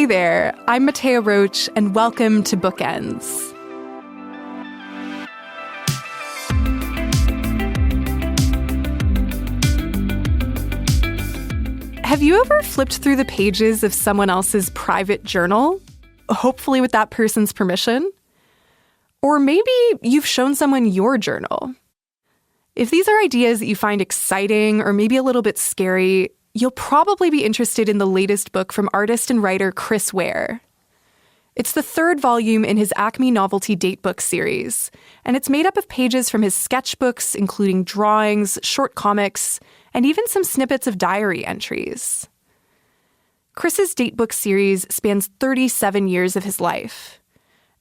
Hey there, I'm Mattea Roach, and welcome to Bookends. Have you ever flipped through the pages of someone else's private journal? Hopefully with that person's permission? Or maybe you've shown someone your journal. If these are ideas that you find exciting or maybe a little bit scary, you'll probably be interested in the latest book from artist and writer Chris Ware. It's the third volume in his Acme Novelty datebook series, and it's made up of pages from his sketchbooks, including drawings, short comics, and even some snippets of diary entries. Chris's datebook series spans 37 years of his life.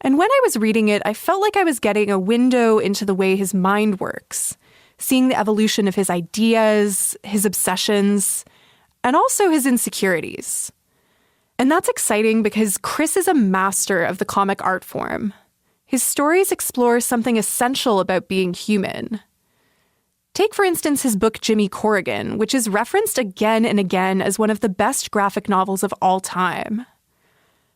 And when I was reading it, I felt like I was getting a window into the way his mind works, seeing the evolution of his ideas, his obsessions, and also his insecurities. And that's exciting because Chris is a master of the comic art form. His stories explore something essential about being human. Take, for instance, his book Jimmy Corrigan, which is referenced again and again as one of the best graphic novels of all time.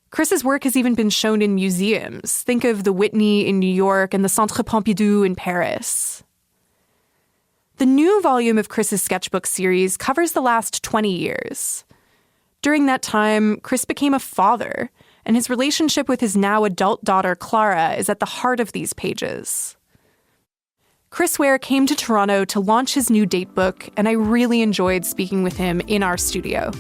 Chris's work has even been shown in museums. Think of the Whitney in New York and the Centre Pompidou in Paris. The new volume of Chris's sketchbook series covers the last 20 years. During that time, Chris became a father, and his relationship with his now adult daughter, Clara, is at the heart of these pages. Chris Ware came to Toronto to launch his new datebook, and I really enjoyed speaking with him in our studio.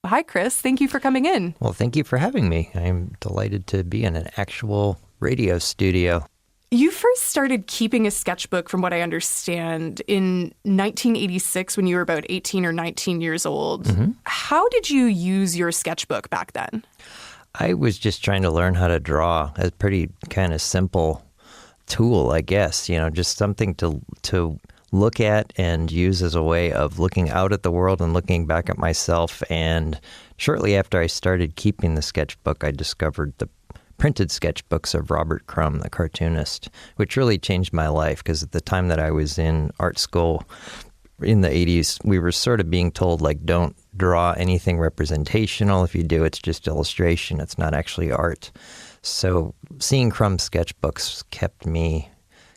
Hi, Chris. Thank you for coming in. Well, thank you for having me. I'm delighted to be in an actual radio studio. You first started keeping a sketchbook, from what I understand, in 1986 when you were about 18 or 19 years old. Mm-hmm. How did you use your sketchbook back then? I was just trying to learn how to draw. A pretty kind of simple tool, I guess, just something to look at and use as a way of looking out at the world and looking back at myself. And shortly after I started keeping the sketchbook, I discovered the printed sketchbooks of Robert Crumb, the cartoonist, which really changed my life because at the time that I was in art school in the 80s, we were sort of being told, don't draw anything representational. If you do, it's just illustration. It's not actually art. So seeing Crumb's sketchbooks kept me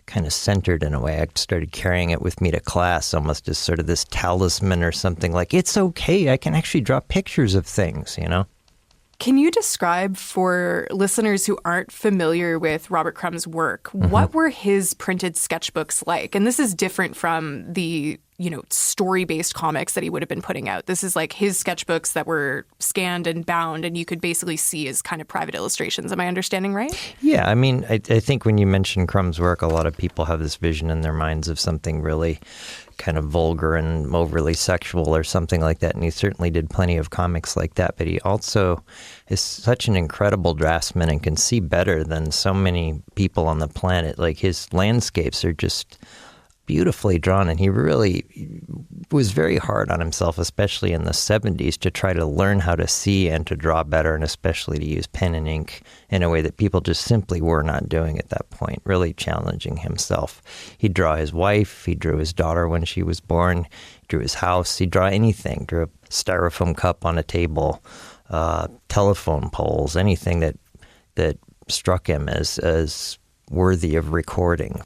kind of centered in a way. I started carrying it with me to class almost as sort of this talisman or something it's okay. I can actually draw pictures of things, Can you describe for listeners who aren't familiar with Robert Crumb's work, what were his printed sketchbooks like? And this is different from the, story-based comics that he would have been putting out. This is like his sketchbooks that were scanned and bound and you could basically see as kind of private illustrations. Am I understanding right? Yeah, I think when you mention Crumb's work, a lot of people have this vision in their minds of something really kind of vulgar and overly sexual or something like that. And he certainly did plenty of comics like that. But he also is such an incredible draftsman and can see better than so many people on the planet. His landscapes are just beautifully drawn. And he really was very hard on himself, especially in the 70s, to try to learn how to see and to draw better, and especially to use pen and ink in a way that people just simply were not doing at that point, really challenging himself. He'd draw his wife, he drew his daughter when she was born, he drew his house, he'd draw anything, drew a styrofoam cup on a table, telephone poles, anything that struck him as worthy of recording.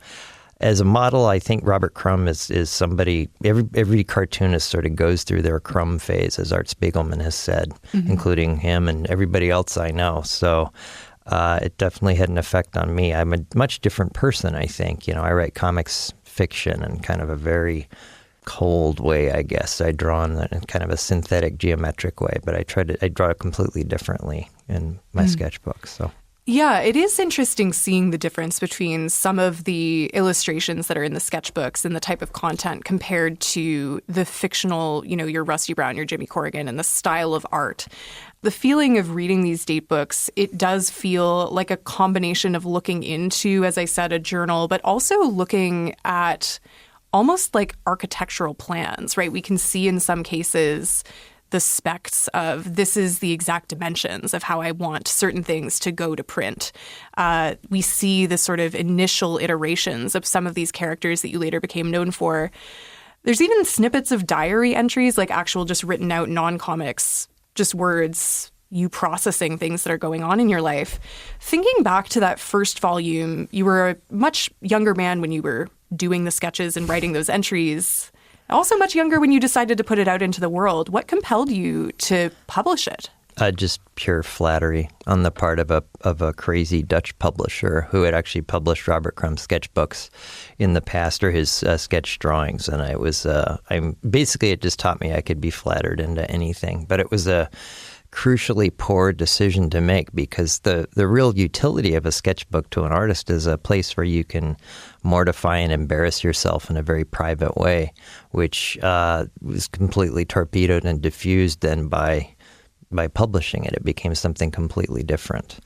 As a model, I think Robert Crumb is somebody, every cartoonist sort of goes through their Crumb phase, as Art Spiegelman has said, including him and everybody else I know. So it definitely had an effect on me. I'm a much different person, I think. I write comics fiction in kind of a very cold way, I guess. I draw in kind of a synthetic, geometric way, but I draw completely differently in my sketchbooks. So. Yeah, it is interesting seeing the difference between some of the illustrations that are in the sketchbooks and the type of content compared to the fictional, your Rusty Brown, your Jimmy Corrigan, and the style of art. The feeling of reading these date books, it does feel like a combination of looking into, as I said, a journal, but also looking at almost like architectural plans, right? We can see in some cases the specs of this is the exact dimensions of how I want certain things to go to print. We see the sort of initial iterations of some of these characters that you later became known for. There's even snippets of diary entries, like actual just written out non-comics, just words, you processing things that are going on in your life. Thinking back to that first volume, you were a much younger man when you were doing the sketches and writing those entries. Also much younger when you decided to put it out into the world. What compelled you to publish it? Just pure flattery on the part of a crazy Dutch publisher who had actually published Robert Crumb's sketchbooks in the past, or his sketch drawings. And it just taught me I could be flattered into anything. But it was a crucially poor decision to make, because the real utility of a sketchbook to an artist is a place where you can mortify and embarrass yourself in a very private way, which was completely torpedoed and diffused then by publishing it. It became something completely different.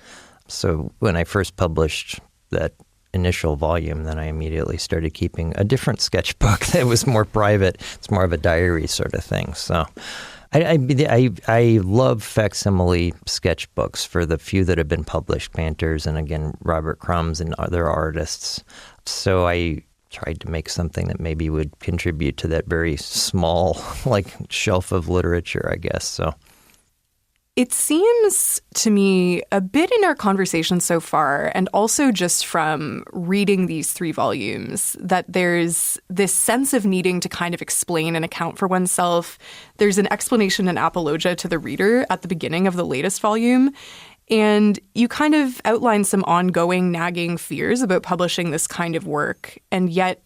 So when I first published that initial volume, then I immediately started keeping a different sketchbook that was more private. It's more of a diary sort of thing. So I love facsimile sketchbooks for the few that have been published, Painters and, again, Robert Crumb's and other artists. So I tried to make something that maybe would contribute to that very small, shelf of literature, I guess. So it seems to me a bit in our conversation so far, and also just from reading these 3 volumes, that there's this sense of needing to kind of explain and account for oneself. There's an explanation and apologia to the reader at the beginning of the latest volume. And you kind of outline some ongoing nagging fears about publishing this kind of work. And yet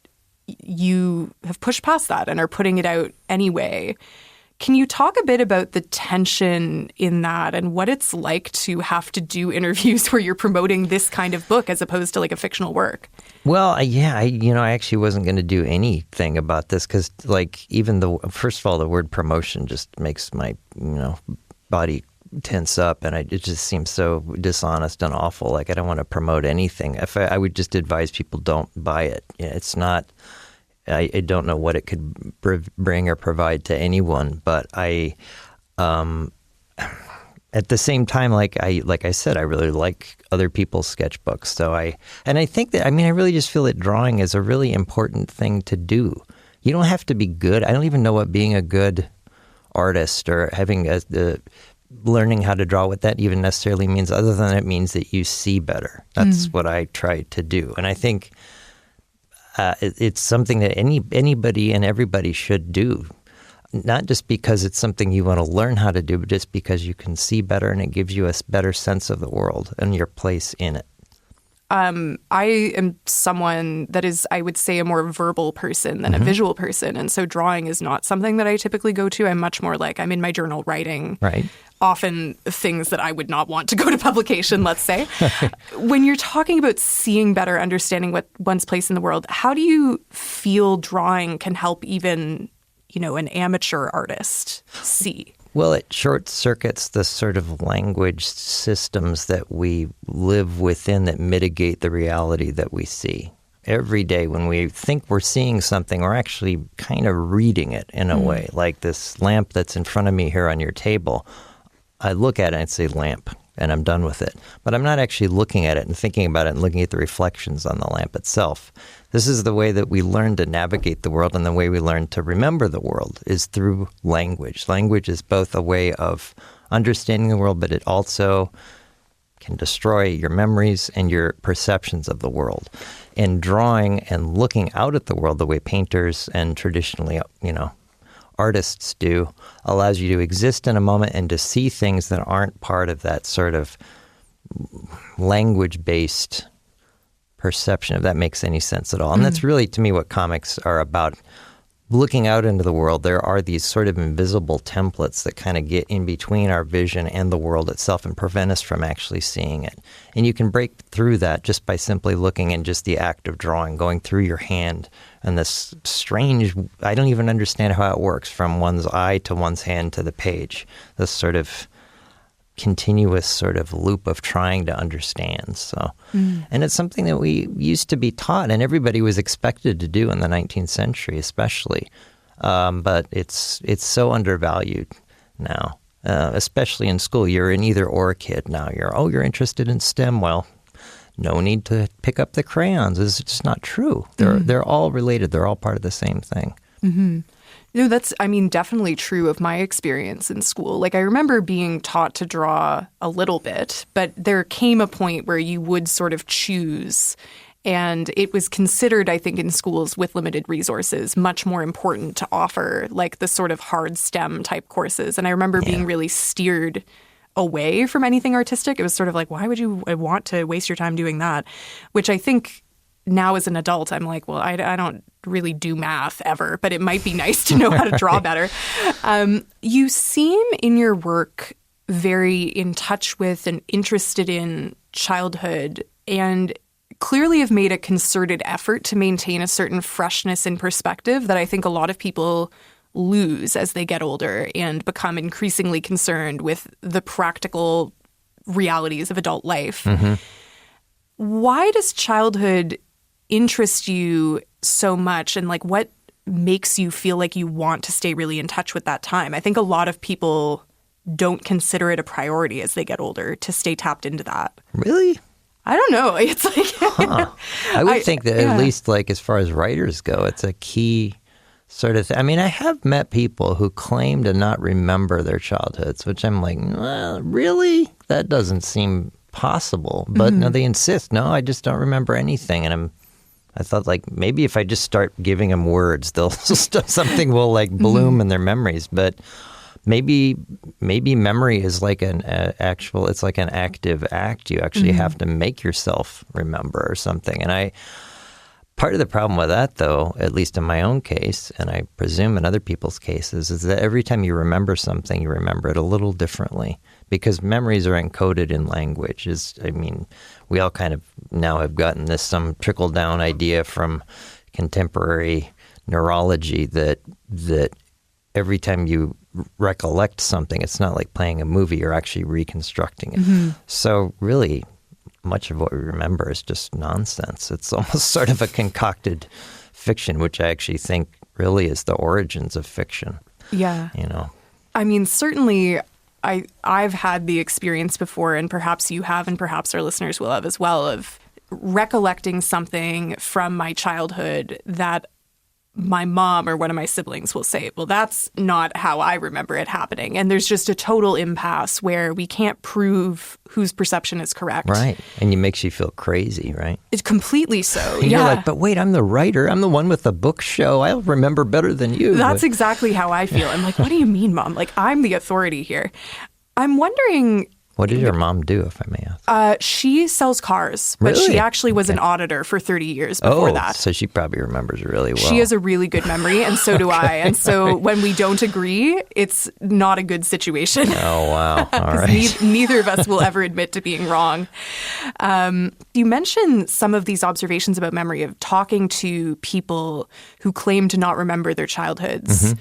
you have pushed past that and are putting it out anyway. Can you talk a bit about the tension in that and what it's like to have to do interviews where you're promoting this kind of book as opposed to a fictional work? Well, I actually wasn't going to do anything about this because, first of all, the word promotion just makes my, body tense up, and it just seems so dishonest and awful. I don't want to promote anything. If I would just advise people don't buy it. It's not. I don't know what it could bring or provide to anyone, but at the same time, like I said, I really like other people's sketchbooks. So I think that, I really just feel that drawing is a really important thing to do. You don't have to be good. I don't even know what being a good artist or having learning how to draw, what that even necessarily means, other than it means that you see better. That's what I try to do. And I think it's something that anybody and everybody should do, not just because it's something you want to learn how to do, but just because you can see better and it gives you a better sense of the world and your place in it. I am someone that is, I would say, a more verbal person than a visual person. And so drawing is not something that I typically go to. I'm much more I'm in my journal writing. Right. Often things that I would not want to go to publication, let's say. When you're talking about seeing better, understanding what one's place in the world, how do you feel drawing can help even, an amateur artist see? Well, it short circuits the sort of language systems that we live within that mitigate the reality that we see. Every day when we think we're seeing something, we're actually kind of reading it in a way. Like this lamp that's in front of me here on your table. I look at it and say lamp, and I'm done with it. But I'm not actually looking at it and thinking about it and looking at the reflections on the lamp itself. This is the way that we learn to navigate the world, and the way we learn to remember the world is through language. Language is both a way of understanding the world, but it also can destroy your memories and your perceptions of the world. And drawing and looking out at the world the way painters and traditionally, artists do, allows you to exist in a moment and to see things that aren't part of that sort of language-based perception, if that makes any sense at all. And that's really, to me, what comics are about. Looking out into the world, there are these sort of invisible templates that kind of get in between our vision and the world itself and prevent us from actually seeing it. And you can break through that just by simply looking in just the act of drawing, going through your hand, and this strange, I don't even understand how it works, from one's eye to one's hand to the page, this sort of continuous sort of loop of trying to understand. So, and it's something that we used to be taught, and everybody was expected to do in the 19th century, especially. But it's so undervalued now, especially in school. You're an either or kid now. You're interested in STEM. Well, no need to pick up the crayons. It's just not true. They're all related. They're all part of the same thing. Mm-hmm. No, that's, definitely true of my experience in school. Like, I remember being taught to draw a little bit, but there came a point where you would sort of choose. And it was considered, I think, in schools with limited resources, much more important to offer like the sort of hard STEM type courses. And I remember being really steered away from anything artistic. It was sort of like, why would you want to waste your time doing that? Which I think now as an adult, I'm like, well, I don't really do math ever, but it might be nice to know how to draw better. You seem in your work very in touch with and interested in childhood, and clearly have made a concerted effort to maintain a certain freshness and perspective that I think a lot of people lose as they get older and become increasingly concerned with the practical realities of adult life. Mm-hmm. Why does childhood interest you so much, and like what makes you feel like you want to stay really in touch with that time? I think a lot of people don't consider it a priority as they get older to stay tapped into that. Really? I don't know. It's like I would think that at least like as far as writers go, it's a key sort of thing. I mean, I have met people who claim to not remember their childhoods, which I'm like, well, really? That doesn't seem possible. But no, they insist. No, I just don't remember anything. And I thought like maybe if I just start giving them words, they'll something will like bloom in their memories. But maybe memory is like it's like an active act. You actually have to make yourself remember or something. And part of the problem with that, though, at least in my own case, and I presume in other people's cases, is that every time you remember something, you remember it a little differently because memories are encoded in language. We all kind of now have gotten some trickle-down idea from contemporary neurology that every time you recollect something, it's not like playing a movie, you're actually reconstructing it. So really, much of what we remember is just nonsense. It's almost sort of a concocted fiction, which I actually think really is the origins of fiction. Yeah. Certainly I've had the experience before, and perhaps you have, and perhaps our listeners will have as well, of recollecting something from my childhood that my mom or one of my siblings will say, well, that's not how I remember it happening. And there's just a total impasse where we can't prove whose perception is correct. Right. And it makes you feel crazy, right? It's completely so. And you're like, but wait, I'm the writer. I'm the one with the book show. I'll remember better than you. That's exactly how I feel. I'm like, what do you mean, Mom? Like, I'm the authority here. I'm wondering... What did your mom do, if I may ask? She sells cars, but really? She actually was an auditor for 30 years before that. So she probably remembers really well. She has a really good memory, and so do I. And so when we don't agree, it's not a good situation. Oh, wow. All right. Neither of us will ever admit to being wrong. You mentioned some of these observations about memory of talking to people who claim to not remember their childhoods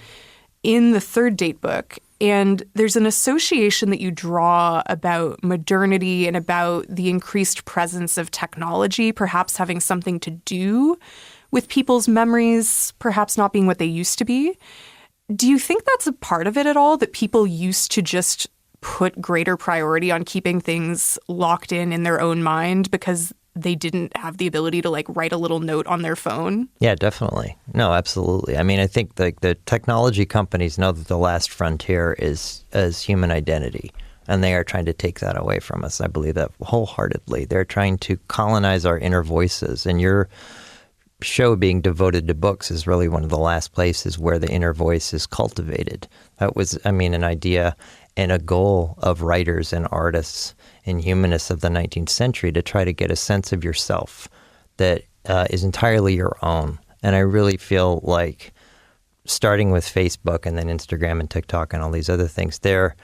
in the third date book. And there's an association that you draw about modernity and about the increased presence of technology, perhaps having something to do with people's memories, perhaps not being what they used to be. Do you think that's a part of it at all, that people used to just put greater priority on keeping things locked in their own mind because they didn't have the ability to like write a little note on their phone? Yeah, definitely. No, absolutely. I mean, I think the technology companies know that the last frontier is human identity, and they are trying to take that away from us. I believe that wholeheartedly. They're trying to colonize our inner voices, and your show being devoted to books is really one of the last places where the inner voice is cultivated. That was, an idea and a goal of writers and artists and humanists of the 19th century to try to get a sense of yourself that is entirely your own. And I really feel like starting with Facebook and then Instagram and TikTok and all these other things, they're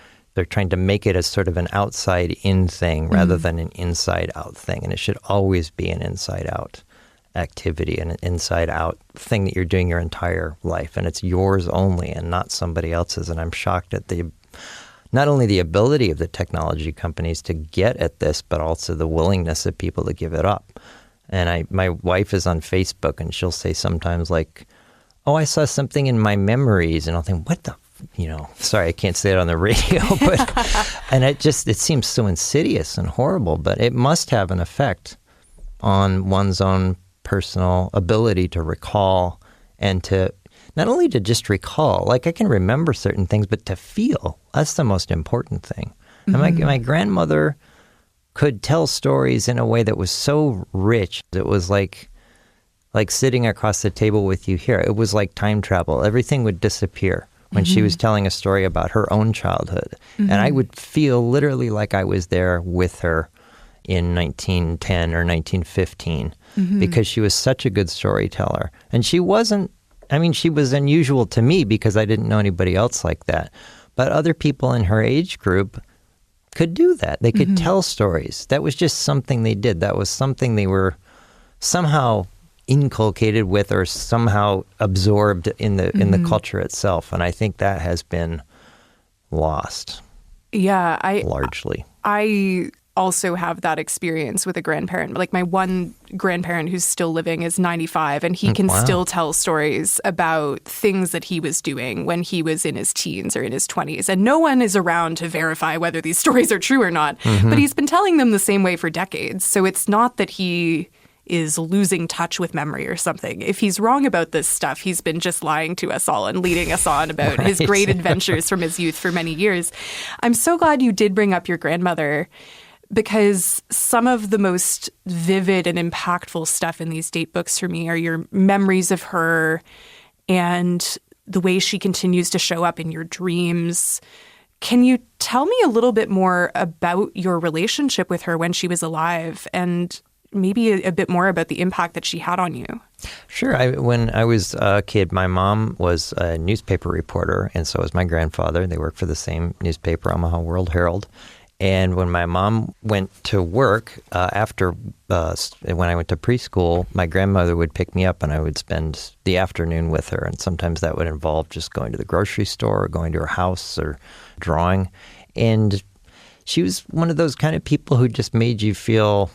trying to make it as sort of an outside-in thing rather than an inside-out thing. And it should always be an inside-out activity and an inside-out thing that you're doing your entire life. And it's yours only and not somebody else's. And I'm shocked at not only the ability of the technology companies to get at this, but also the willingness of people to give it up. And my wife is on Facebook, and she'll say sometimes like, oh, I saw something in my memories. And I'll think, what the sorry, I can't say it on the radio, but, and it seems so insidious and horrible, but it must have an effect on one's own personal ability to recall and to, not only to just recall, like I can remember certain things, but to feel. That's the most important thing. Mm-hmm. And my grandmother could tell stories in a way that was so rich. It was like sitting across the table with you here. It was like time travel. Everything would disappear when she was telling a story about her own childhood. And I would feel literally like I was there with her in 1910 or 1915 because she was such a good storyteller. And she was unusual to me because I didn't know anybody else like that. But other people in her age group could do that. They could tell stories. That was just something they did. That was something they were somehow inculcated with or somehow absorbed in the culture itself. And I think that has been lost. Yeah, largely. I also have that experience with a grandparent. Like my one grandparent who's still living is 95, and he can still tell stories about things that he was doing when he was in his teens or in his 20s. And no one is around to verify whether these stories are true or not. But he's been telling them the same way for decades. So it's not that he is losing touch with memory or something. If he's wrong about this stuff, he's been just lying to us all and leading us on about his great adventures from his youth for many years. I'm so glad you did bring up your grandmother, because some of the most vivid and impactful stuff in these date books for me are your memories of her and the way she continues to show up in your dreams. Can you tell me a little bit more about your relationship with her when she was alive, and maybe a bit more about the impact that she had on you? Sure. When I was a kid, my mom was a newspaper reporter, and so was my grandfather. They worked for the same newspaper, Omaha World Herald. And when my mom went to work, when I went to preschool, my grandmother would pick me up and I would spend the afternoon with her. And sometimes that would involve just going to the grocery store or going to her house or drawing. And she was one of those kind of people who just made you feel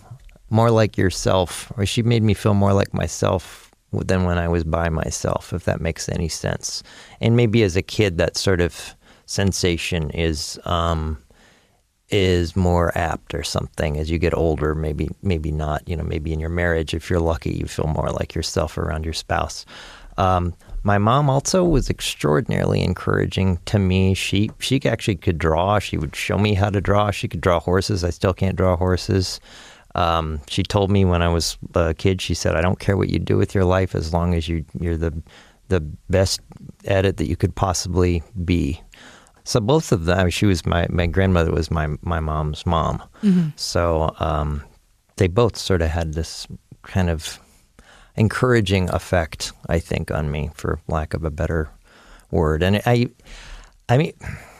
more like yourself, or she made me feel more like myself than when I was by myself, if that makes any sense. And maybe as a kid, that sort of sensation is more apt or something. As you get older, maybe not. Maybe in your marriage, if you're lucky, you feel more like yourself around your spouse. My mom also was extraordinarily encouraging to me. She actually could draw. She would show me how to draw. She could draw horses. I still can't draw horses. She told me when I was a kid, she said, I don't care what you do with your life as long as you're the best at it that you could possibly be. So both of them, my grandmother was my mom's mom. So they both sort of had this kind of encouraging effect, I think, on me, for lack of a better word. And I mean,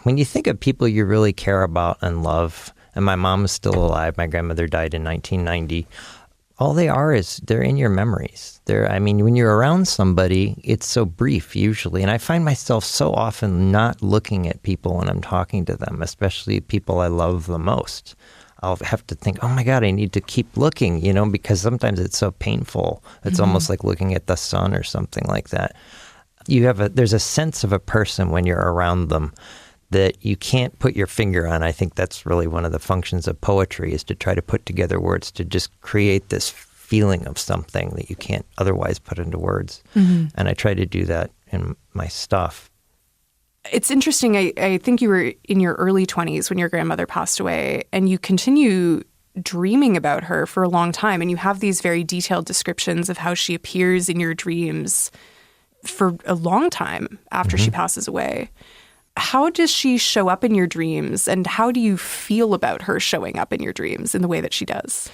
when you think of people you really care about and love, and my mom is still alive, my grandmother died in 1990, all they are is they're in your memories. When you're around somebody, it's so brief usually. And I find myself so often not looking at people when I'm talking to them, especially people I love the most. I'll have to think, oh my God, I need to keep looking, because sometimes it's so painful. It's almost like looking at the sun or something like that. There's a sense of a person when you're around them that you can't put your finger on. I think that's really one of the functions of poetry, is to try to put together words to just create this feeling of something that you can't otherwise put into words. And I try to do that in my stuff. It's interesting. I think you were in your early 20s when your grandmother passed away, and you continue dreaming about her for a long time. And you have these very detailed descriptions of how she appears in your dreams for a long time after she passes away. How does she show up in your dreams, and how do you feel about her showing up in your dreams in the way that she does?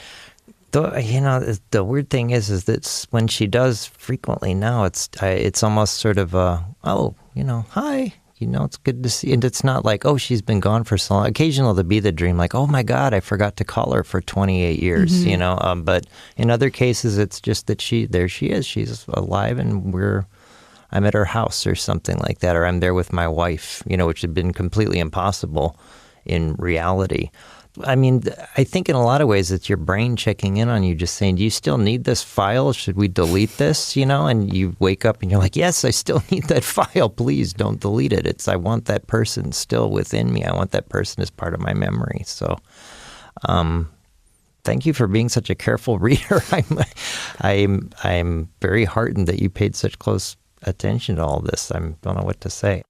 The weird thing is that when she does frequently now, it's almost sort of hi, it's good to see. And it's not like, oh, she's been gone for so long. Occasionally there'll be the dream like, oh my God, I forgot to call her for 28 years, But in other cases, it's just that there she is. She's alive, and I'm at her house or something like that, or I'm there with my wife, which had been completely impossible in reality. I mean, I think in a lot of ways it's your brain checking in on you, just saying, do you still need this file? Should we delete this? And you wake up and you're like, yes, I still need that file. Please don't delete it. I want that person still within me. I want that person as part of my memory. So thank you for being such a careful reader. I'm very heartened that you paid such close attention to all this. I don't know what to say.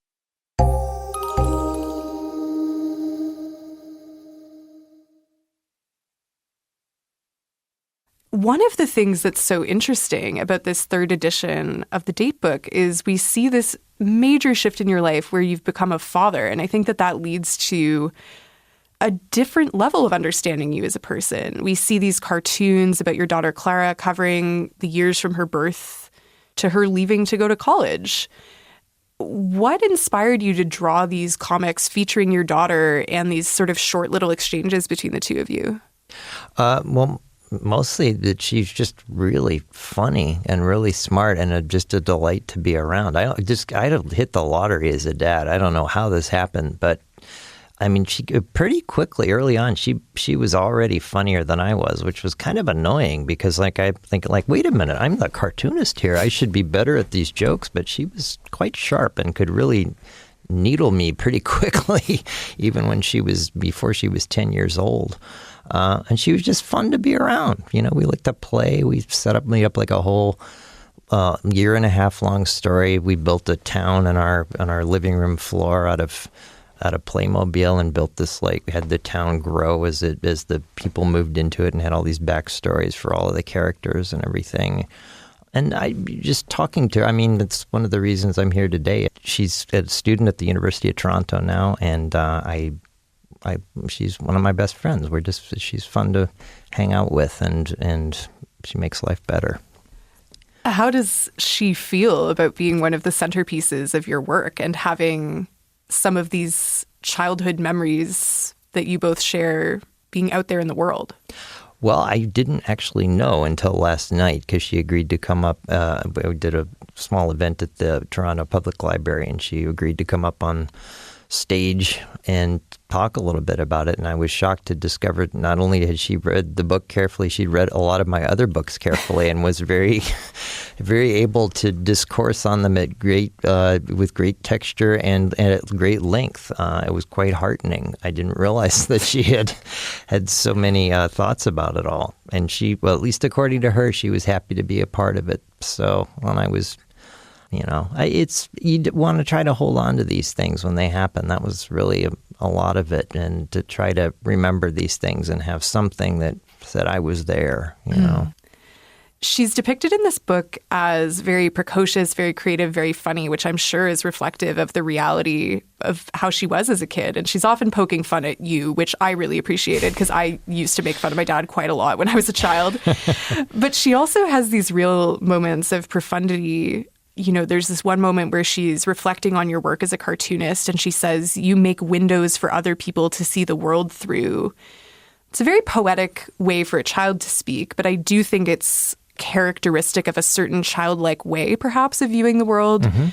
One of the things that's so interesting about this third edition of the date book is we see this major shift in your life where you've become a father. And I think that leads to a different level of understanding you as a person. We see these cartoons about your daughter Clara covering the years from her birth to her leaving to go to college. What inspired you to draw these comics featuring your daughter and these sort of short little exchanges between the two of you? Well, mostly that she's just really funny and really smart and just a delight to be around. I hit the lottery as a dad. I don't know how this happened, but I mean, she pretty quickly early on, she was already funnier than I was, which was kind of annoying because I think wait a minute, I'm the cartoonist here. I should be better at these jokes, but she was quite sharp and could really needle me pretty quickly, even before she was 10 years old. And she was just fun to be around. We liked to play. We made up like a whole year and a half long story. We built a town on our living room floor out of Playmobil and built this we had the town grow as the people moved into it and had all these backstories for all of the characters and everything. And I just talking to her, I mean, that's one of the reasons I'm here today. She's a student at the University of Toronto now, and she's one of my best friends. She's fun to hang out with, and she makes life better. How does she feel about being one of the centerpieces of your work and having some of these childhood memories that you both share being out there in the world? Well, I didn't actually know until last night because she agreed to come up. We did a small event at the Toronto Public Library, and she agreed to come up on stage and talk a little bit about it. And I was shocked to discover not only had she read the book carefully, she'd read a lot of my other books carefully and was very, very able to discourse on them with great texture and at great length. It was quite heartening. I didn't realize that she had so many thoughts about it all. And at least according to her, she was happy to be a part of it. So when I was you want to try to hold on to these things when they happen. That was really a lot of it, and to try to remember these things and have something that said I was there, you know. She's depicted in this book as very precocious, very creative, very funny, which I'm sure is reflective of the reality of how she was as a kid. And she's often poking fun at you, which I really appreciated because I used to make fun of my dad quite a lot when I was a child. But she also has these real moments of profundity. There's this one moment where she's reflecting on your work as a cartoonist, and she says, you make windows for other people to see the world through. It's a very poetic way for a child to speak, but I do think it's characteristic of a certain childlike way, perhaps, of viewing the world. Mm-hmm.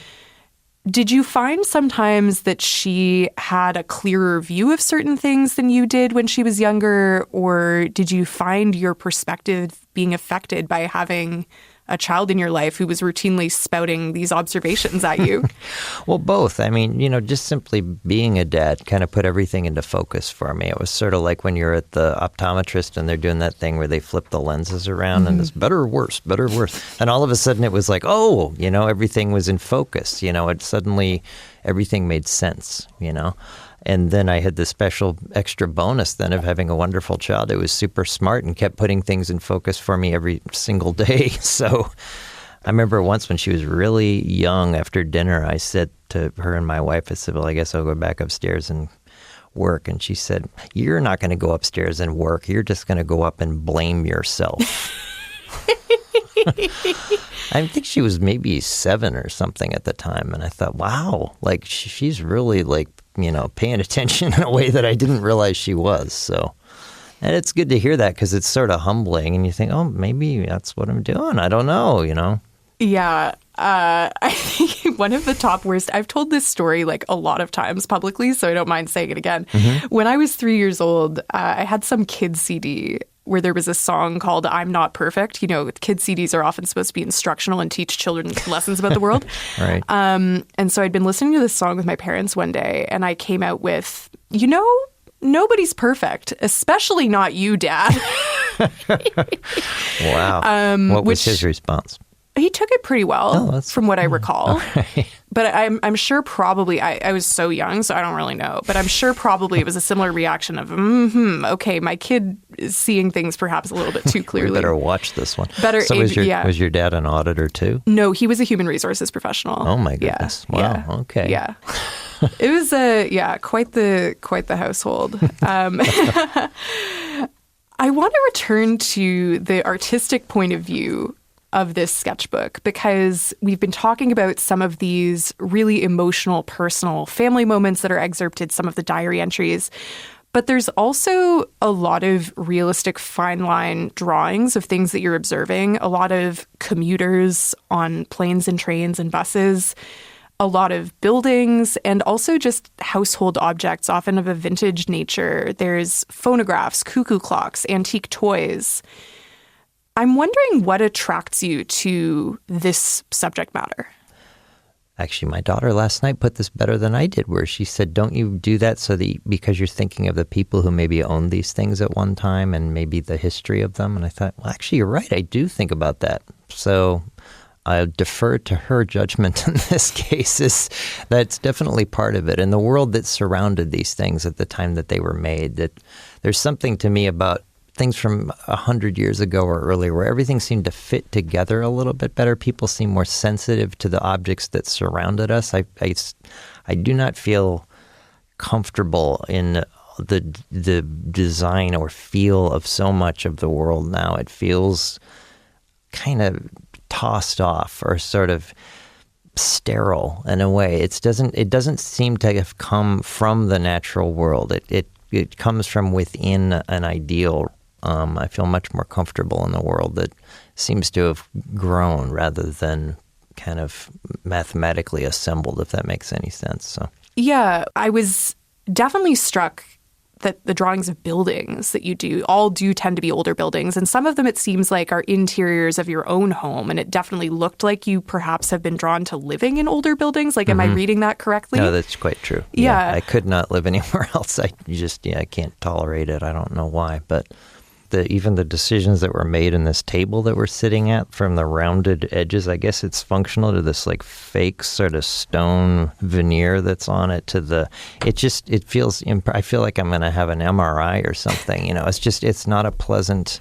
Did you find sometimes that she had a clearer view of certain things than you did when she was younger, or did you find your perspective being affected by having a child in your life who was routinely spouting these observations at you? Well, both. I mean, just simply being a dad kind of put everything into focus for me. It was sort of like when you're at the optometrist and they're doing that thing where they flip the lenses around and it's better or worse, better or worse. And all of a sudden it was like, everything was in focus. It suddenly, everything made sense, And then I had the special extra bonus then of having a wonderful child who was super smart and kept putting things in focus for me every single day. So I remember once when she was really young after dinner, I said to her and my wife, I said, well, I guess I'll go back upstairs and work. And she said, you're not going to go upstairs and work. You're just going to go up and blame yourself. I think she was maybe 7 or something at the time. And I thought, wow, she's really paying attention in a way that I didn't realize she was. So, and it's good to hear that because it's sort of humbling and you think, oh, maybe that's what I'm doing. I don't know, Yeah. I think One of the top worst, I've told this story like a lot of times publicly, so I don't mind saying it again. When I was 3 years old, I had some kids CD where there was a song called I'm Not Perfect. You know, kids CDs are often supposed to be instructional and teach children lessons about the world. Right. And so I'd been listening to this song with my parents one day, and I came out with, you know, nobody's perfect, especially not you, Dad. Wow. What was his response? He took it pretty well, from what I recall. Right. But I'm sure probably, I was so young, so I don't really know. But I'm sure probably it was a similar reaction of, okay, my kid is seeing things perhaps a little bit too clearly. We better watch this one. So was your dad an auditor too? No, he was a human resaurces professional. Oh my goodness. Yeah. Wow. Okay. Yeah. It was quite the household. I want to return to the artistic point of view of this sketchbook, because we've been talking about some of these really emotional, personal family moments that are excerpted, some of the diary entries. But there's also a lot of realistic fine line drawings of things that you're observing, a lot of commuters on planes and trains and buses, a lot of buildings, and also just household objects, often of a vintage nature. There's phonographs, cuckoo clocks, antique toys. I'm wondering what attracts you to this subject matter. Actually, my daughter last night put this better than I did, where she said, don't you do that because you're thinking of the people who maybe owned these things at one time and maybe the history of them? And I thought, well, actually, you're right. I do think about that. So I defer to her judgment in this case. That's definitely part of it. And the world that surrounded these things at the time that they were made, that there's something to me about things from 100 years ago or earlier where everything seemed to fit together a little bit better. People seem more sensitive to the objects that surrounded us. I do not feel comfortable in the design or feel of so much of the world now. It feels kind of tossed off or sort of sterile in a way. It doesn't seem to have come from the natural world. It comes from within an ideal. I feel much more comfortable in the world that seems to have grown rather than kind of mathematically assembled, if that makes any sense. So yeah, I was definitely struck that the drawings of buildings that you do all do tend to be older buildings. And some of them, it seems like, are interiors of your own home. And it definitely looked like you perhaps have been drawn to living in older buildings. Like, am I reading that correctly? No, that's quite true. Yeah. I could not live anywhere else. I can't tolerate it. I don't know why. But even the decisions that were made in this table that we're sitting at, from the rounded edges, I guess it's functional to this like fake sort of stone veneer that's on it, to it feels, I feel like I'm going to have an MRI or something. You know, it's not a pleasant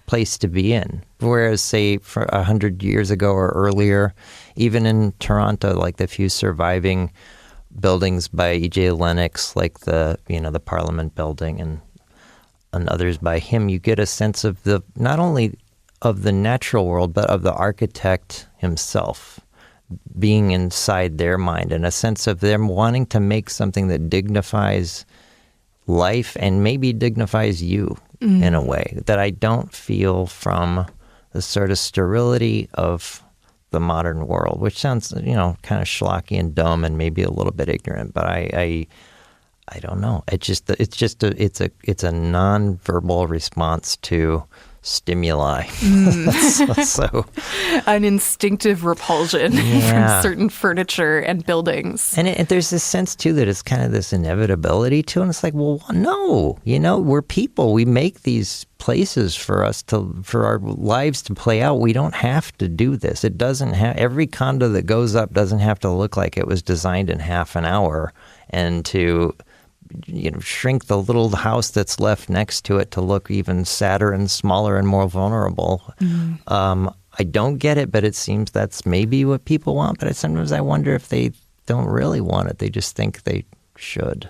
place to be in. Whereas, say, for 100 years ago or earlier, even in Toronto, like the few surviving buildings by E.J. Lennox, like the Parliament building and others by him, you get a sense of not only of the natural world, but of the architect himself being inside their mind, and a sense of them wanting to make something that dignifies life and maybe dignifies you in a way that I don't feel from the sort of sterility of the modern world, which sounds, kind of schlocky and dumb and maybe a little bit ignorant, but I don't know. It's a non-verbal response to stimuli. So an instinctive repulsion from certain furniture and buildings. And there's this sense too that it's kind of this inevitability to it. And it's like, well, no, we're people. We make these places for our lives to play out. We don't have to do this. It doesn't have, every condo that goes up doesn't have to look like it was designed in half an hour and to shrink the little house that's left next to it to look even sadder and smaller and more vulnerable. I don't get it, but it seems that's maybe what people want. But sometimes I wonder if they don't really want it. They just think they should.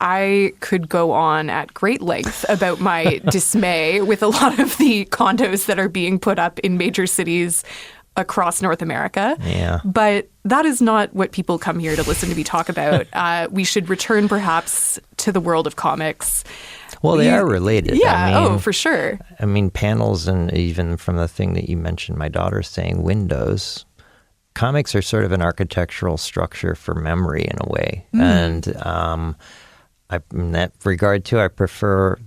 I could go on at great length about my dismay with a lot of the condos that are being put up in major cities across North America. Yeah. But that is not what people come here to listen to me talk about. We should return perhaps to the world of comics. Well, they are related. Yeah, for sure. I mean, panels, and even from the thing that you mentioned, my daughter saying windows, comics are sort of an architectural structure for memory in a way. And in that regard, too, I prefer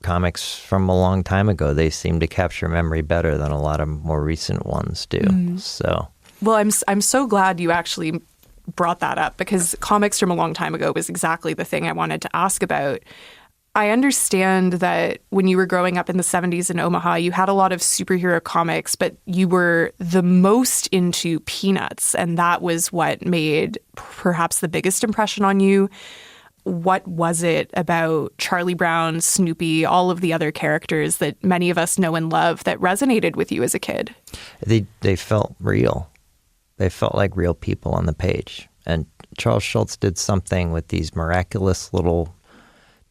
comics from a long time ago. They seem to capture memory better than a lot of more recent ones do. So, well, I'm so glad you actually brought that up, because comics from a long time ago was exactly the thing I wanted to ask about. I understand that when you were growing up in the 70s in Omaha, you had a lot of superhero comics, but you were the most into Peanuts, and that was what made perhaps the biggest impression on you. What was it about Charlie Brown, Snoopy, all of the other characters that many of us know and love that resonated with you as a kid? They felt real. They felt like real people on the page. And Charles Schulz did something with these miraculous little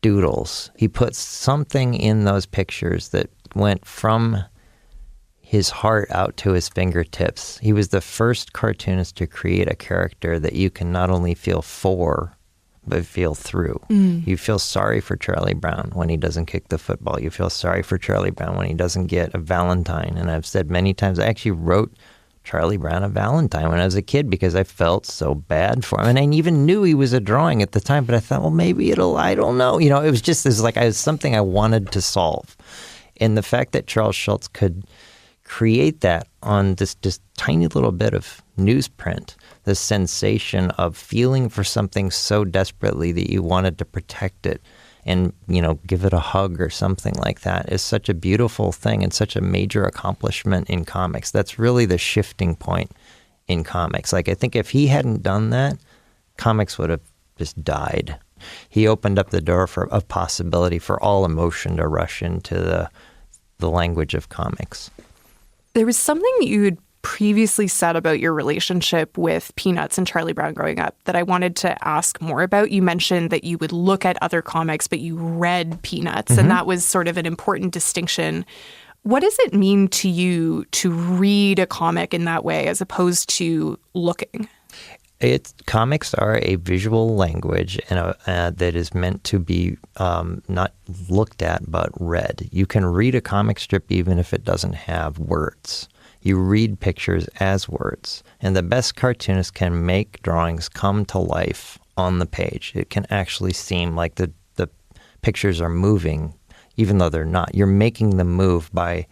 doodles. He put something in those pictures that went from his heart out to his fingertips. He was the first cartoonist to create a character that you can not only feel for, but feel through. You feel sorry for Charlie Brown when he doesn't kick the football. You feel sorry for Charlie Brown when he doesn't get a Valentine. And I've said many times, I actually wrote Charlie Brown a Valentine when I was a kid because I felt so bad for him. And I even knew he was a drawing at the time, but I thought, well, maybe I don't know. You know, it was like it was something I wanted to solve. And the fact that Charles Schulz could create that on this just tiny little bit of newsprint, the sensation of feeling for something so desperately that you wanted to protect it and, you know, give it a hug or something like that is such a beautiful thing and such a major accomplishment in comics. That's really the shifting point in comics. Like, I think if he hadn't done that, comics would have just died. He opened up the door of possibility for all emotion to rush into the language of comics. There was something you'd previously said about your relationship with Peanuts and Charlie Brown growing up that I wanted to ask more about. You mentioned that you would look at other comics, but you read Peanuts, and that was sort of an important distinction. What does it mean to you to read a comic in that way as opposed to looking? Comics are a visual language that is meant to be not looked at but read. You can read a comic strip even if it doesn't have words. You read pictures as words. And the best cartoonists can make drawings come to life on the page. It can actually seem like the pictures are moving, even though they're not. You're making them move by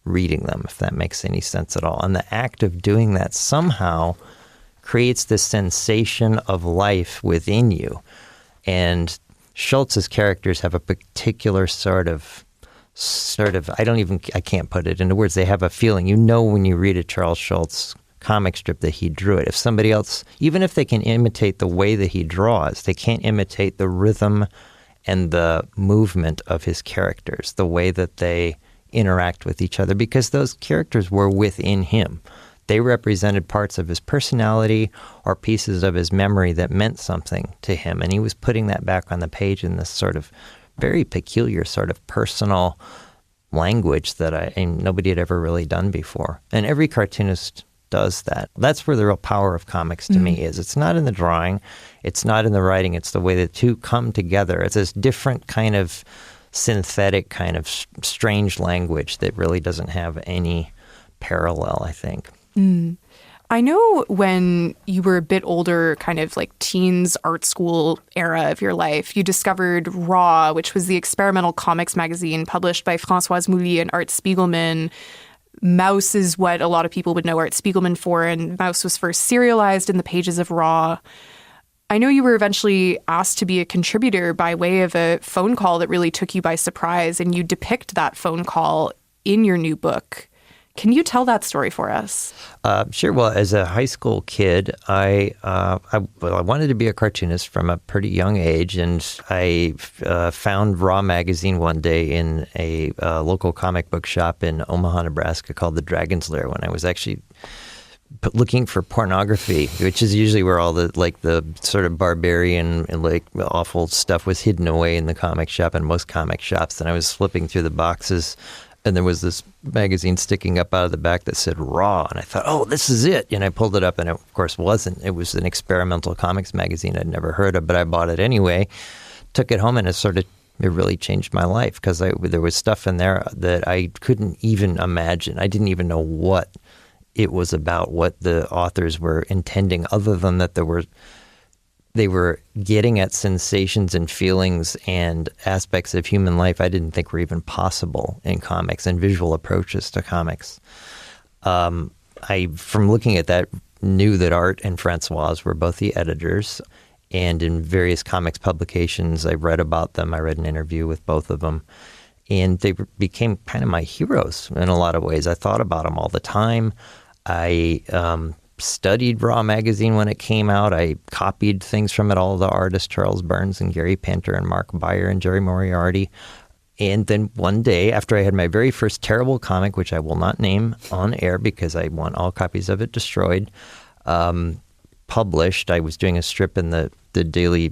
reading them, if that makes any sense at all. And the act of doing that somehow creates this sensation of life within you. And Schultz's characters have a particular sort of I can't put it into words. They have a feeling. You know when you read a Charles Schulz comic strip that he drew it. If somebody else, even if they can imitate the way that he draws, they can't imitate the rhythm and the movement of his characters, the way that they interact with each other, because those characters were within him. They represented parts of his personality or pieces of his memory that meant something to him, and he was putting that back on the page in this sort of very peculiar sort of personal language that nobody had ever really done before. And every cartoonist does that. That's where the real power of comics to me is. It's not in the drawing, it's not in the writing, it's the way the two come together. It's this different kind of synthetic kind of strange language that really doesn't have any parallel, I think. I know when you were a bit older, kind of like teens art school era of your life, you discovered Raw, which was the experimental comics magazine published by Françoise Mouly and Art Spiegelman. Mouse is what a lot of people would know Art Spiegelman for, and Mouse was first serialized in the pages of Raw. I know you were eventually asked to be a contributor by way of a phone call that really took you by surprise, and you depict that phone call in your new book. Can you tell that story for us? Sure. Well, as a high school kid, I wanted to be a cartoonist from a pretty young age, and I found Raw magazine one day in a local comic book shop in Omaha, Nebraska called the Dragon's Lair when I was actually looking for pornography, which is usually where all the sort of barbarian and like awful stuff was hidden away in the comic shop and most comic shops. And I was flipping through the boxes, and there was this magazine sticking up out of the back that said Raw. And I thought, oh, this is it. And I pulled it up, and it, of course, wasn't. It was an experimental comics magazine I'd never heard of, but I bought it anyway, took it home, and it really changed my life because there was stuff in there that I couldn't even imagine. I didn't even know what it was about what the authors were intending, other than that they were getting at sensations and feelings and aspects of human life I didn't think were even possible in comics and visual approaches to comics. I, from looking at that, knew that Art and Francoise were both the editors, and in various comics publications I read about them. I read an interview with both of them, and they became kind of my heroes in a lot of ways. I thought about them all the time. I studied Raw magazine when it came out. I copied things from it, all the artists, Charles Burns and Gary Pinter and Mark Beyer and Jerry Moriarty. And then one day, after I had my very first terrible comic, which I will not name on air because I want all copies of it destroyed, published, I was doing a strip in the Daily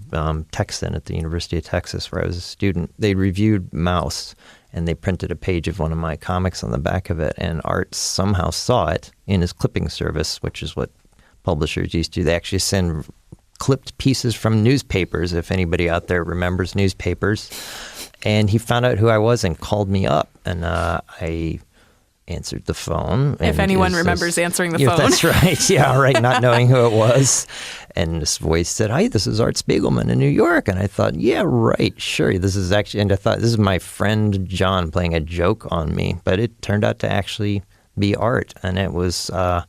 Texan at the University of Texas where I was a student. They reviewed Mouse, and they printed a page of one of my comics on the back of it, and Art somehow saw it in his clipping service, which is what publishers used to do. They actually send clipped pieces from newspapers, if anybody out there remembers newspapers. And he found out who I was and called me up, and I answered the phone. If anyone remembers answering the phone. That's right. Yeah, right. Not knowing who it was. And this voice said, "Hi, this is Art Spiegelman in New York." And I thought, yeah, right, sure. This is actually, and I thought, this is my friend John playing a joke on me. But it turned out to actually be Art. And it was, I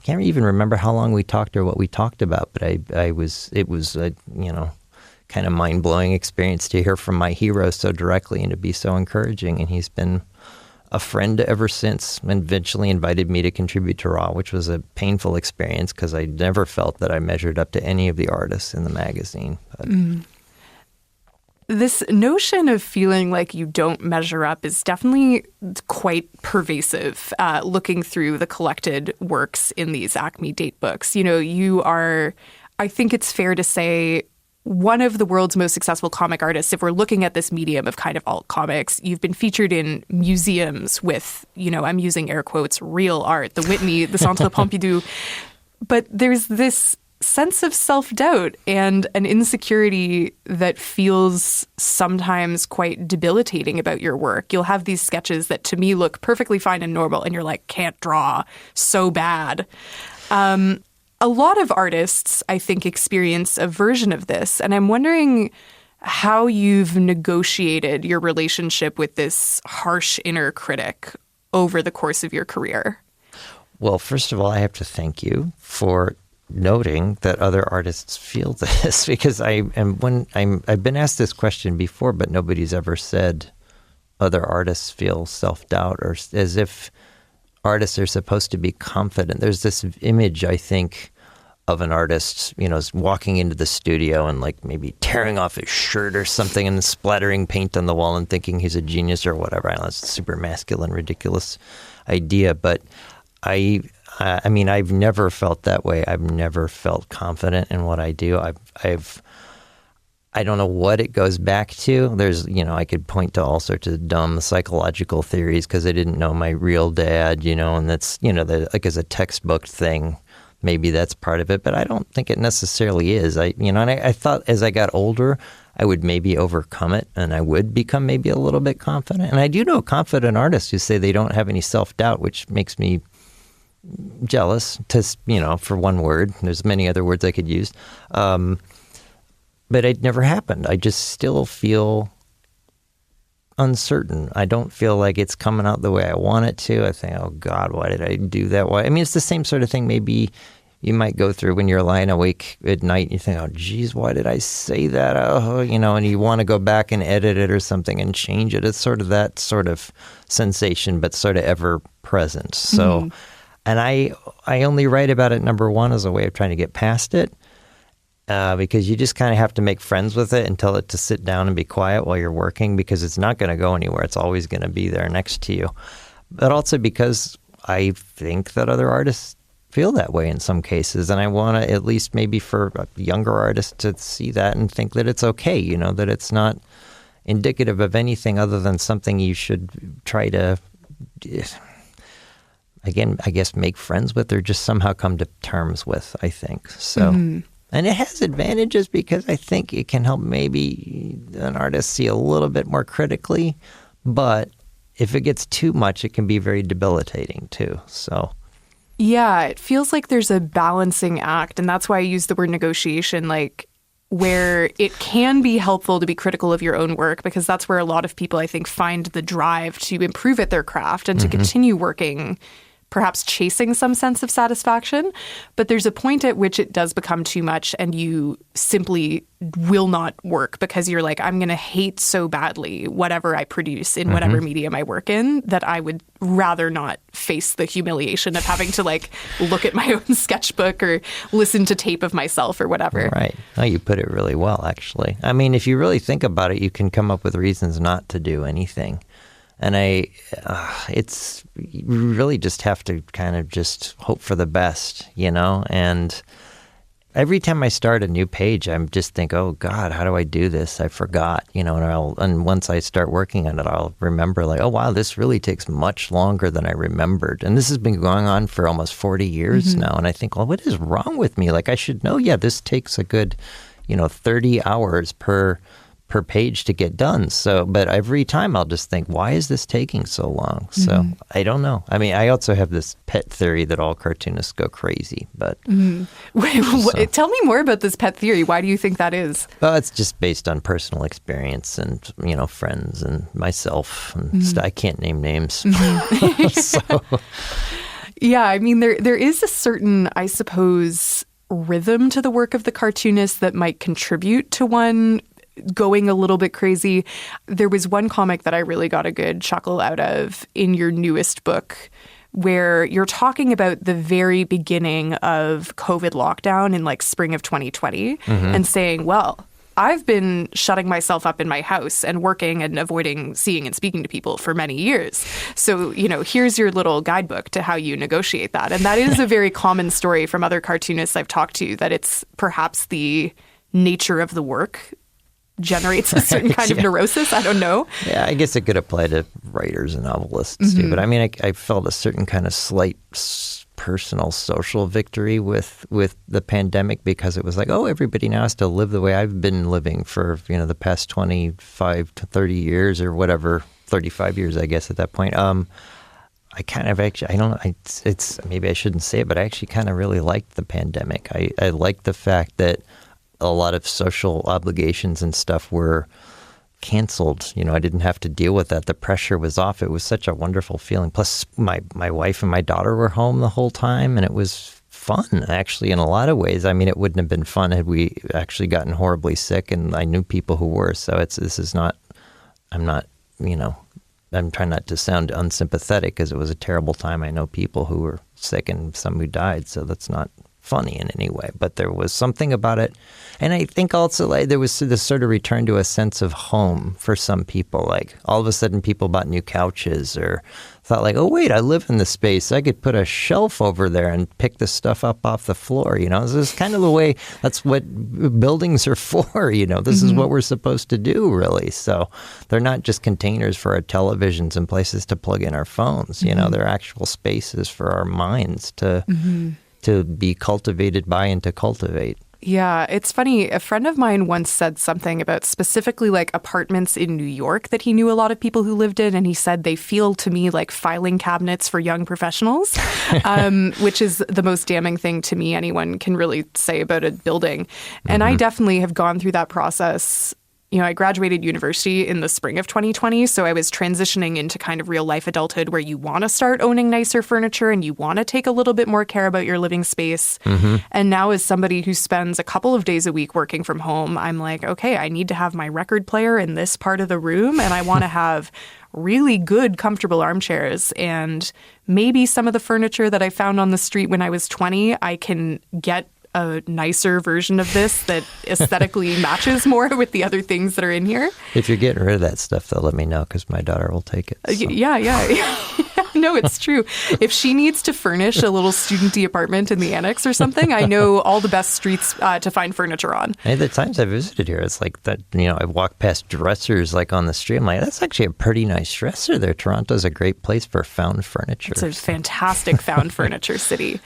can't even remember how long we talked or what we talked about, but it was a, kind of mind-blowing experience to hear from my hero so directly and to be so encouraging. And he's been a friend ever since, and eventually invited me to contribute to Raw, which was a painful experience because I never felt that I measured up to any of the artists in the magazine. This notion of feeling like you don't measure up is definitely quite pervasive, looking through the collected works in these Acme date books. You are, I think it's fair to say, one of the world's most successful comic artists. If we're looking at this medium of kind of alt comics, you've been featured in museums with, I'm using air quotes, real art, the Whitney, the Centre Pompidou. But there's this sense of self-doubt and an insecurity that feels sometimes quite debilitating about your work. You'll have these sketches that to me look perfectly fine and normal, and you're like, can't draw, so bad. A lot of artists, I think, experience a version of this, and I'm wondering how you've negotiated your relationship with this harsh inner critic over the course of your career. Well, first of all, I have to thank you for noting that other artists feel this, because I've been asked this question before, but nobody's ever said other artists feel self-doubt, or as if artists are supposed to be confident. There's this image, I think, of an artist, walking into the studio and like maybe tearing off his shirt or something and splattering paint on the wall and thinking he's a genius or whatever. I know it's a super masculine, ridiculous idea, but I've never felt that way. I've never felt confident in what I do. I don't know what it goes back to. There's, I could point to all sorts of dumb psychological theories because I didn't know my real dad, and that's, like as a textbook thing, maybe that's part of it, but I don't think it necessarily is. I thought as I got older, I would maybe overcome it and I would become maybe a little bit confident. And I do know confident artists who say they don't have any self-doubt, which makes me jealous, for one word. There's many other words I could use. But it never happened. I just still feel uncertain. I don't feel like it's coming out the way I want it to. I think, oh God, why did I do that? Why? It's the same sort of thing maybe you might go through when you're lying awake at night and you think, oh geez, why did I say that? And you want to go back and edit it or something and change it. It's sort of that sort of sensation, but sort of ever present. So, and I only write about it, number one, as a way of trying to get past it. Because you just kind of have to make friends with it and tell it to sit down and be quiet while you're working, because it's not going to go anywhere. It's always going to be there next to you. But also because I think that other artists feel that way in some cases. And I want to, at least maybe for younger artists, to see that and think that it's okay, that it's not indicative of anything other than something you should try to, again, I guess, make friends with or just somehow come to terms with, I think. So. And it has advantages because I think it can help maybe an artist see a little bit more critically. But if it gets too much, it can be very debilitating too. So Yeah, it feels like there's a balancing act. And that's why I use the word negotiation, like where it can be helpful to be critical of your own work, because that's where a lot of people, I think, find the drive to improve at their craft and to continue working, perhaps chasing some sense of satisfaction. But there's a point at which it does become too much and you simply will not work because you're like, I'm going to hate so badly whatever I produce in whatever medium I work in that I would rather not face the humiliation of having to like look at my own sketchbook or listen to tape of myself or whatever. Right. Oh, you put it really well, actually. I mean, if you really think about it, you can come up with reasons not to do anything. And it's, you really just have to kind of just hope for the best, you know? And every time I start a new page, I just think, oh God, how do I do this? I forgot, you know, and once I start working on it, I'll remember like, oh wow, this really takes much longer than I remembered. And this has been going on for almost 40 years now. And I think, well, what is wrong with me? Like I should know, yeah, this takes a good, 30 hours per page to get done. So, but every time I'll just think, why is this taking so long? So I don't know. I mean, I also have this pet theory that all cartoonists go crazy, but. Wait, tell me more about this pet theory. Why do you think that is? Well, it's just based on personal experience and, friends and myself. And I can't name names. So. Yeah, I mean, there is a certain, I suppose, rhythm to the work of the cartoonist that might contribute to one going a little bit crazy. There was one comic that I really got a good chuckle out of in your newest book where you're talking about the very beginning of COVID lockdown in like spring of 2020 and saying, well, I've been shutting myself up in my house and working and avoiding seeing and speaking to people for many years. So, here's your little guidebook to how you negotiate that. And that is a very common story from other cartoonists I've talked to, that it's perhaps the nature of the work generates a certain kind of neurosis. I don't know. Yeah, I guess it could apply to writers and novelists too. But I mean, I felt a certain kind of slight personal social victory with the pandemic, because it was like, oh, everybody now has to live the way I've been living for, the past 25 to 30 years or whatever, 35 years, I guess, at that point. I kind of actually, I don't know, it's maybe I shouldn't say it, but I actually kind of really liked the pandemic. I liked the fact that a lot of social obligations and stuff were canceled. I didn't have to deal with that. The pressure was off. It was such a wonderful feeling. Plus, my wife and my daughter were home the whole time, and it was fun, actually, in a lot of ways. I mean, it wouldn't have been fun had we actually gotten horribly sick, and I knew people who were. So I'm trying not to sound unsympathetic, because it was a terrible time. I know people who were sick and some who died, so that's not funny in any way, but there was something about it. And I think also like there was this sort of return to a sense of home for some people. Like all of a sudden people bought new couches or thought like, oh wait, I live in this space. I could put a shelf over there and pick this stuff up off the floor. This is kind of the way, that's what buildings are for. This is what we're supposed to do, really. So they're not just containers for our televisions and places to plug in our phones. They're actual spaces for our minds to be cultivated by and to cultivate. Yeah, it's funny. A friend of mine once said something about specifically like apartments in New York that he knew a lot of people who lived in. And he said they feel to me like filing cabinets for young professionals, which is the most damning thing to me anyone can really say about a building. And I definitely have gone through that process. I graduated university in the spring of 2020, so I was transitioning into kind of real life adulthood where you want to start owning nicer furniture and you want to take a little bit more care about your living space. And now as somebody who spends a couple of days a week working from home, I'm like, okay, I need to have my record player in this part of the room, and I want to have really good, comfortable armchairs. And maybe some of the furniture that I found on the street when I was 20, I can get a nicer version of this that aesthetically matches more with the other things that are in here. If you're getting rid of that stuff, though, let me know, because my daughter will take it. So. Yeah. No, it's true. If she needs to furnish a little student-y apartment in the annex or something, I know all the best streets to find furniture on. And the times I visited here, it's like that, I walk past dressers like on the street. I'm like, that's actually a pretty nice dresser there. Toronto's a great place for found furniture. It's a fantastic found furniture city.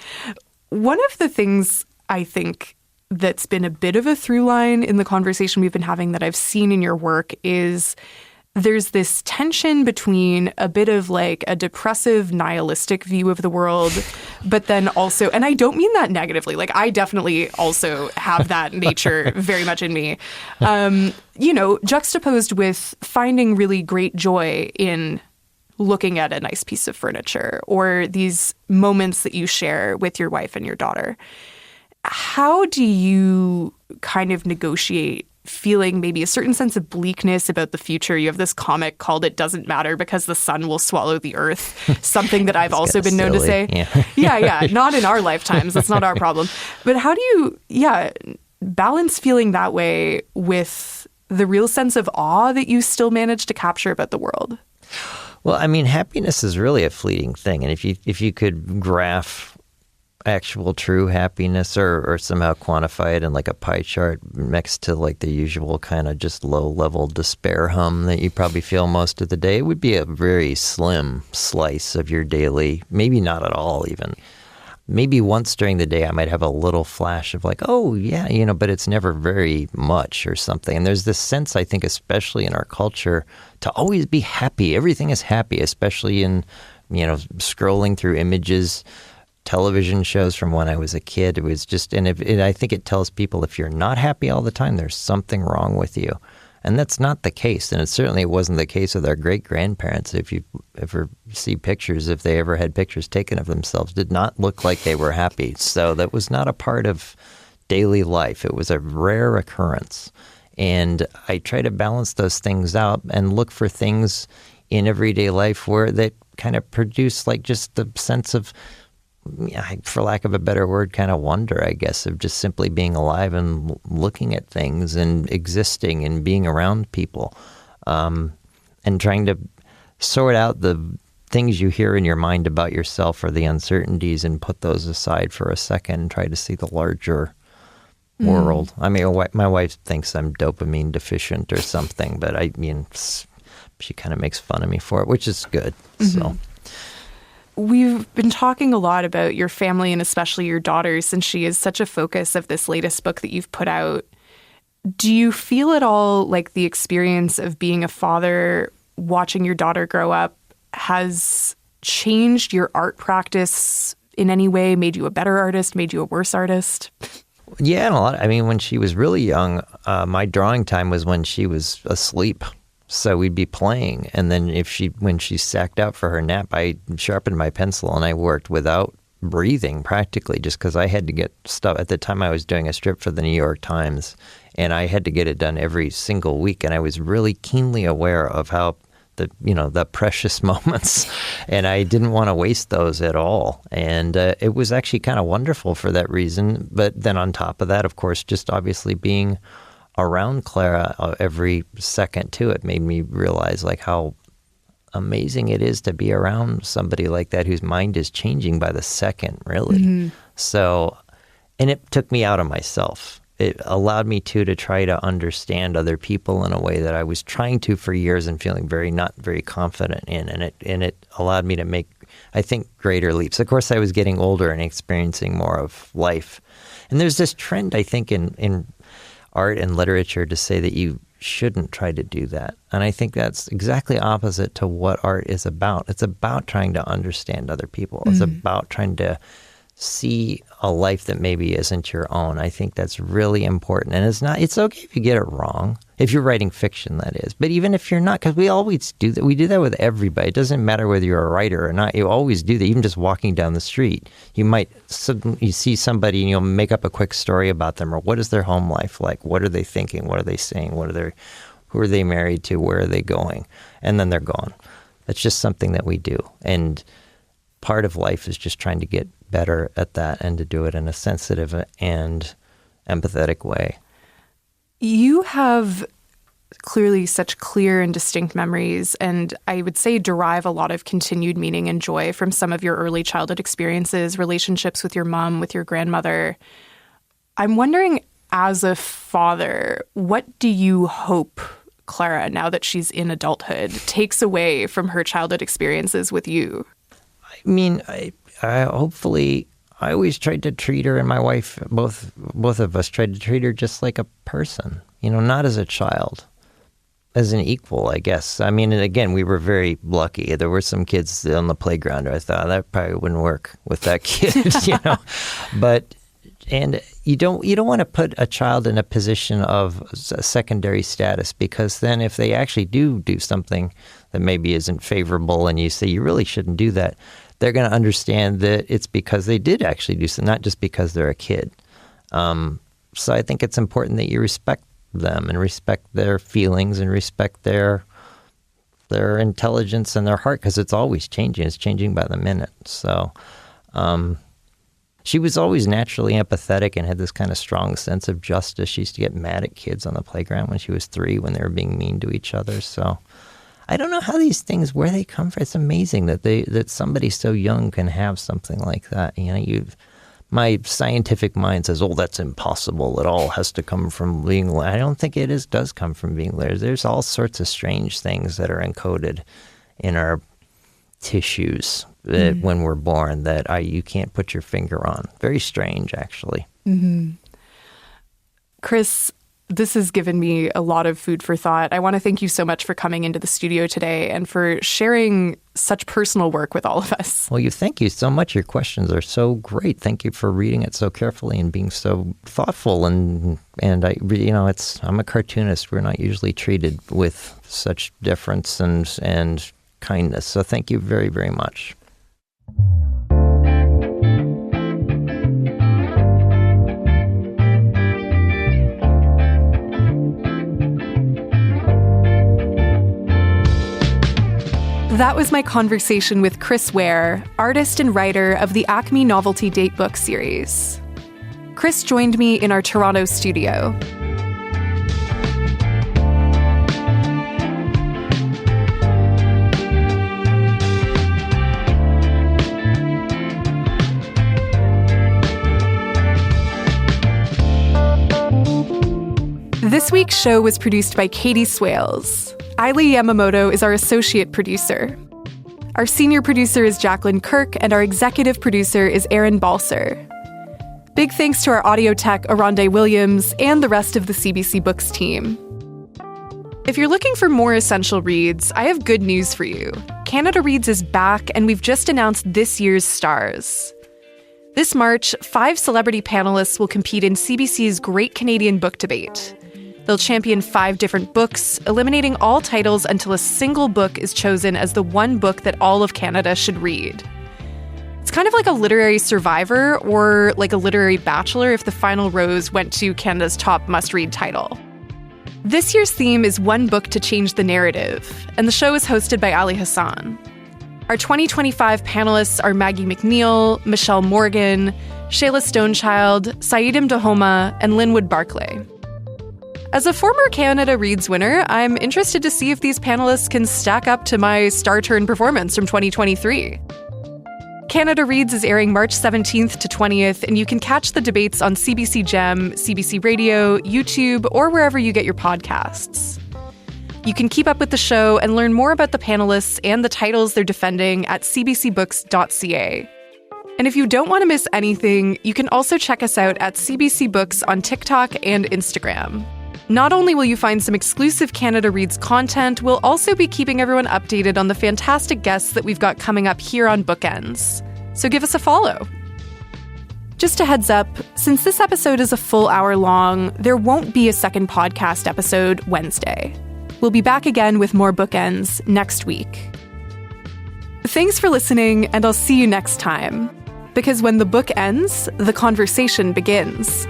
One of the things I think that's been a bit of a through line in the conversation we've been having that I've seen in your work is there's this tension between a bit of like a depressive, nihilistic view of the world but then also, and I don't mean that negatively, like I definitely also have that nature very much in me, juxtaposed with finding really great joy in looking at a nice piece of furniture or these moments that you share with your wife and your daughter. How do you kind of negotiate feeling maybe a certain sense of bleakness about the future? You have this comic called It Doesn't Matter Because the Sun Will Swallow the Earth, something that I've also been known to say. Yeah, not in our lifetimes. That's not our problem. But how do you, balance feeling that way with the real sense of awe that you still manage to capture about the world? Well, I mean, happiness is really a fleeting thing. And if you could graph actual true happiness or somehow quantify it in like a pie chart next to like the usual kind of just low-level despair hum that you probably feel most of the day, it would be a very slim slice of your daily, maybe not at all even. Maybe once during the day I might have a little flash of like, oh, yeah, but it's never very much or something. And there's this sense, I think, especially in our culture, to always be happy. Everything is happy, especially in, scrolling through images, television shows from when I was a kid. It was just, and I think it tells people if you're not happy all the time, there's something wrong with you. And that's not the case. And it certainly wasn't the case with our great-grandparents. If you ever see pictures, if they ever had pictures taken of themselves, did not look like they were happy. So that was not a part of daily life. It was a rare occurrence. And I try to balance those things out and look for things in everyday life where that kind of produce like just the sense of, for lack of a better word, kind of wonder, I guess, of just simply being alive and looking at things and existing and being around people, and trying to sort out the things you hear in your mind about yourself or the uncertainties and put those aside for a second and try to see the larger world. I mean, my wife thinks I'm dopamine deficient or something, but she kind of makes fun of me for it, which is good. So. We've been talking a lot about your family and especially your daughter since she is such a focus of this latest book that you've put out. Do you feel at all like the experience of being a father, watching your daughter grow up, has changed your art practice in any way, made you a better artist, made you a worse artist? Yeah, and a lot. I mean, when she was really young, my drawing time was when she was asleep. So we'd be playing, and then when she sacked out for her nap, I sharpened my pencil and I worked without breathing practically, just because I had to get stuff. At the time, I was doing a strip for the New York Times, and I had to get it done every single week. And I was really keenly aware of how the precious moments, and I didn't want to waste those at all. And it was actually kind of wonderful for that reason. But then on top of that, of course, just obviously being around Clara every second too, it made me realize like how amazing it is to be around somebody like that whose mind is changing by the second, really. So, and it took me out of myself. It allowed me to try to understand other people in a way that I was trying to for years and feeling not very confident in. And it allowed me to make, I think, greater leaps. Of course, I was getting older and experiencing more of life. And there's this trend, I think, in art and literature to say that you shouldn't try to do that. And I think that's exactly opposite to what art is about. It's about trying to understand other people. It's about trying to see a life that maybe isn't your own. I think that's really important. And it's okay if you get it wrong, if you're writing fiction, that is. But even if you're not, because we always do that. We do that with everybody. It doesn't matter whether you're a writer or not. You always do that. Even just walking down the street, you might suddenly see somebody and you'll make up a quick story about them, or what is their home life like? What are they thinking? What are they saying? Who are they married to? Where are they going? And then they're gone. That's just something that we do. And part of life is just trying to get better at that and to do it in a sensitive and empathetic way. You have clearly such clear and distinct memories, and I would say derive a lot of continued meaning and joy from some of your early childhood experiences, relationships with your mom, with your grandmother. I'm wondering, as a father, what do you hope Clara, now that she's in adulthood, takes away from her childhood experiences with you? I mean, I hopefully, I always tried to treat her, and my wife, both of us tried to treat her just like a person, not as a child. as an equal, I guess. I mean, and again, we were very lucky. There were some kids on the playground where I thought that probably wouldn't work with that kid, And you don't want to put a child in a position of secondary status, because then if they actually do something that maybe isn't favorable and you say you really shouldn't do that, they're going to understand that it's because they did actually do something, not just because they're a kid. So I think it's important that you respect them and respect their feelings and respect their intelligence and their heart, because it's always changing. It's changing by the minute. So she was always naturally empathetic and had this kind of strong sense of justice. She used to get mad at kids on the playground when she was 3 when they were being mean to each other. So I don't know how these things, where they come from. It's amazing that somebody so young can have something like that. My scientific mind says, that's impossible. It all has to come from being. I don't think it does come from being there. There's all sorts of strange things that are encoded in our tissues that when we're born that you can't put your finger on. Very strange, actually. Mm-hmm. Chris, this has given me a lot of food for thought. I want to thank you so much for coming into the studio today and for sharing such personal work with all of us. Well, thank you so much. Your questions are so great. Thank you for reading it so carefully and being so thoughtful. And I'm a cartoonist. We're not usually treated with such deference and kindness. So thank you very, very much. That was my conversation with Chris Ware, artist and writer of the Acme Novelty Datebook series. Chris joined me in our Toronto studio. This week's show was produced by Katie Swales. Ailey Yamamoto is our associate producer. Our senior producer is Jacqueline Kirk, and our executive producer is Aaron Balser. Big thanks to our audio tech, Aronde Williams, and the rest of the CBC Books team. If you're looking for more essential reads, I have good news for you. Canada Reads is back, and we've just announced this year's stars. This March, 5 celebrity panelists will compete in CBC's Great Canadian Book Debate. They'll champion 5 different books, eliminating all titles until a single book is chosen as the one book that all of Canada should read. It's kind of like a literary survivor or like a literary bachelor if the final rose went to Canada's top must-read title. This year's theme is One Book to Change the Narrative, and the show is hosted by Ali Hassan. Our 2025 panelists are Maggie McNeil, Michelle Morgan, Shayla Stonechild, Saeedem Dahoma, and Linwood Barclay. As a former Canada Reads winner, I'm interested to see if these panelists can stack up to my Star Turn performance from 2023. Canada Reads is airing March 17th to 20th, and you can catch the debates on CBC Gem, CBC Radio, YouTube, or wherever you get your podcasts. You can keep up with the show and learn more about the panelists and the titles they're defending at cbcbooks.ca. And if you don't want to miss anything, you can also check us out at CBC Books on TikTok and Instagram. Not only will you find some exclusive Canada Reads content, we'll also be keeping everyone updated on the fantastic guests that we've got coming up here on Bookends. So give us a follow. Just a heads up, since this episode is a full hour long, there won't be a second podcast episode Wednesday. We'll be back again with more Bookends next week. Thanks for listening, and I'll see you next time. Because when the book ends, the conversation begins.